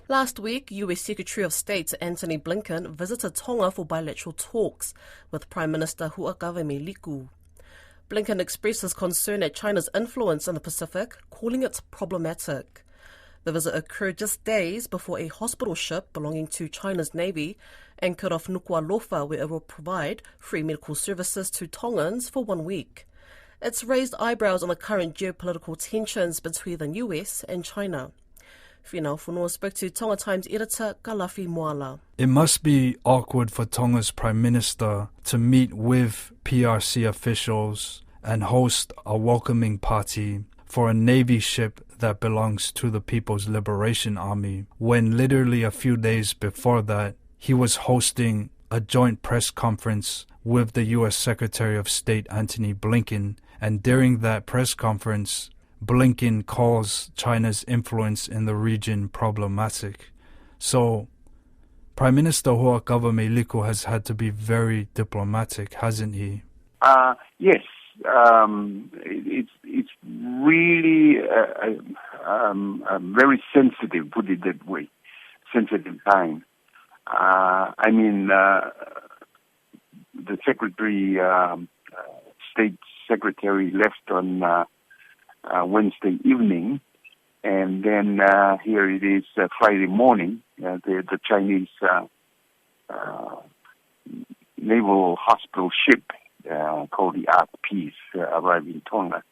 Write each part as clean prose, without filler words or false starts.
Last week, US Secretary of State Antony Blinken visited Tonga for bilateral talks with Prime Minister Meliku. Blinken expressed his concern at China's influence in the Pacific, calling it problematic. The visit occurred just days before a hospital ship belonging to China's Navy anchored off Nuku'alofa, where it will provide free medical services to Tongans for 1 week. It's raised eyebrows on the current geopolitical tensions between the US and China. Finau Funua spoke to Tonga Times editor Kalafi Moala. It must be awkward for Tonga's Prime Minister to meet with PRC officials and host a welcoming party for a Navy ship that belongs to the People's Liberation Army, when literally a few days before that, he was hosting a joint press conference with the U.S. Secretary of State Antony Blinken, and during that press conference, Blinken calls China's influence in the region problematic. So, Prime Minister Meliku has had to be very diplomatic, hasn't he? Yes. It's really very sensitive, put it that way, sensitive time. The State Secretary left on Wednesday evening, and then here it is Friday morning. The Chinese naval hospital ship called the Ark Peace arrived in Tonga.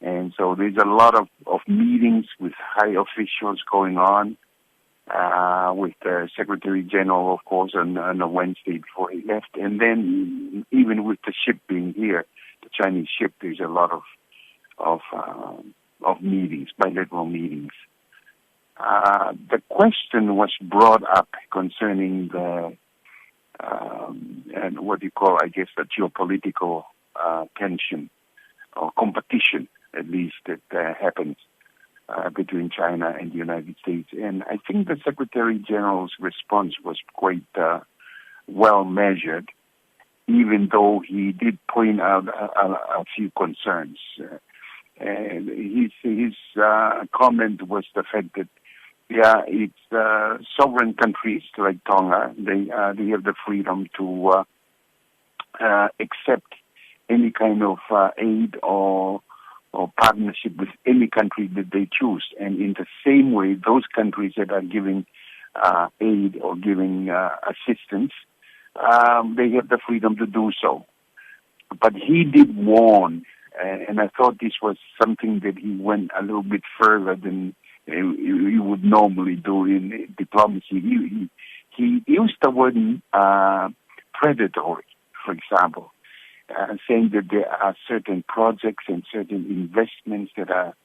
And so there's a lot of meetings with high officials going on, with the Secretary General, of course, on a Wednesday before he left. And then even with the ship being here, the Chinese ship, there's a lot of meetings, bilateral meetings. The question was brought up concerning the and what you call, I guess, the geopolitical tension or competition, at least, that happens between China and the United States. And I think the Secretary General's response was quite well measured, even though he did point out a few concerns. And his comment was the fact that, it's sovereign countries like Tonga. They have the freedom to accept any kind of aid or partnership with any country that they choose. And in the same way, those countries that are giving aid or giving assistance, they have the freedom to do so. But he did warn, and I thought this was something that he went a little bit further than you would normally do in diplomacy. He used the word predatory, for example, saying that there are certain projects and certain investments that are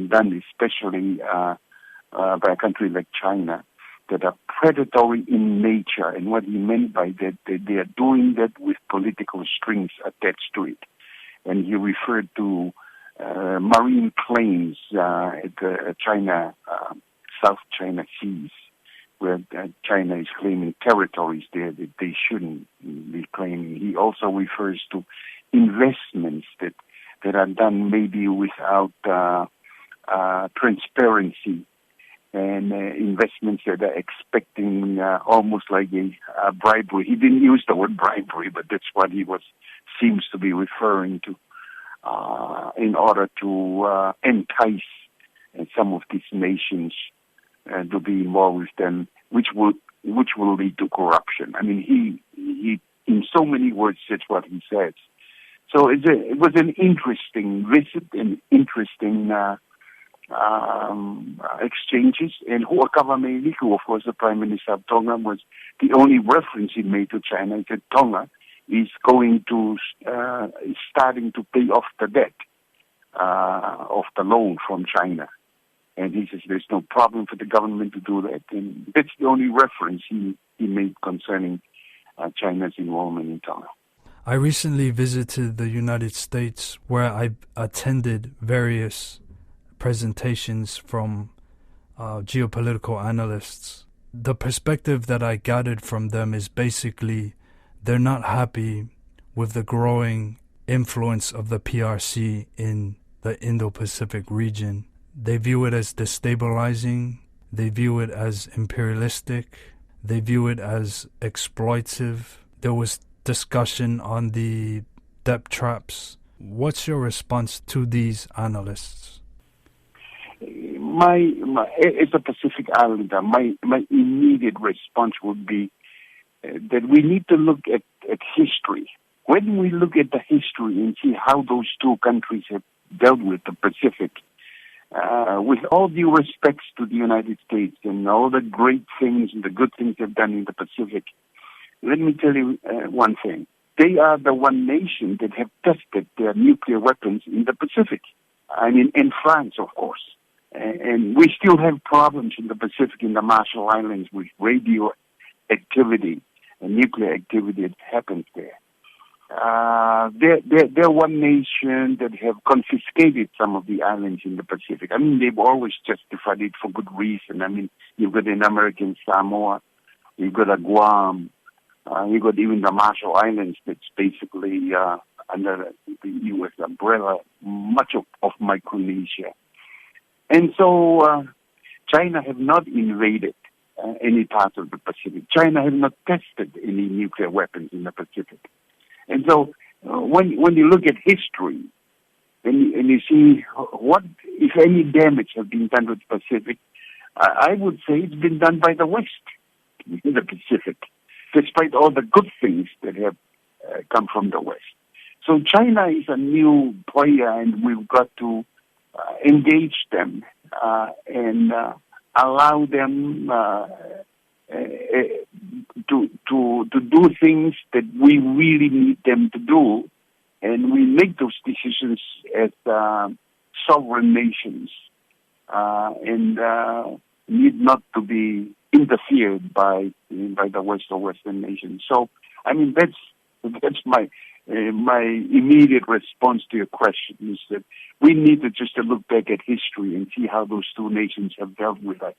done, especially by a country like China, that are predatory in nature. And what he meant by that they are doing that with political strings attached to it. And he referred to marine claims at the South China Seas, where China is claiming territories there that they shouldn't be claiming. He also refers to investments that are done maybe without transparency, and investments that are expecting almost like a bribery. He didn't use the word bribery, but that's what he seems to be referring to, in order to entice some of these nations to be involved with them, which will lead to corruption. I mean, he in so many words said what he said. So it was an interesting visit, an interesting exchanges. And Meliku, of course, the Prime Minister of Tonga, was the only reference he made to China. He said Tonga is going to starting to pay off the debt of the loan from China. And he says there's no problem for the government to do that. And that's the only reference he made concerning China's involvement in Tonga. I recently visited the United States, where I attended various presentations from geopolitical analysts. The perspective that I gathered from them is basically they're not happy with the growing influence of the PRC in the Indo-Pacific region. They view it as destabilizing, They view it as imperialistic. They view it as exploitive. There was discussion on the debt traps. What's your response to these analysts? As a Pacific Islander, my immediate response would be that we need to look at history. When we look at the history and see how those two countries have dealt with the Pacific, with all due respects to the United States and all the great things and the good things they've done in the Pacific, let me tell you one thing. They are the one nation that have tested their nuclear weapons in the Pacific. I mean, in France, of course. And we still have problems in the Pacific, in the Marshall Islands, with radioactivity and nuclear activity that happens there. They're one nation that have confiscated some of the islands in the Pacific. I mean, they've always justified it for good reason. I mean, you've got an American Samoa, you've got a Guam, you've got even the Marshall Islands that's basically under the U.S. umbrella, much of Micronesia. And so China have not invaded any part of the Pacific. China have not tested any nuclear weapons in the Pacific. And so when you look at history and you see what, if any, damage has been done to the Pacific, I would say it's been done by the West in the Pacific, despite all the good things that have come from the West. So China is a new player, and we've got to engage them and allow them to do things that we really need them to do, and we make those decisions as sovereign nations, and need not to be interfered by the West or Western nations. So, I mean, that's my immediate response to your question, is that we need to just look back at history and see how those two nations have dealt with it.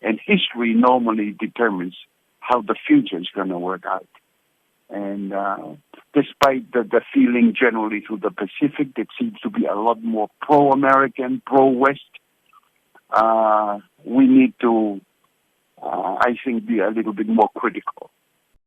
And history normally determines how the future is going to work out. And despite the feeling generally through the Pacific that seems to be a lot more pro-American, pro-West, we need to, I think, be a little bit more critical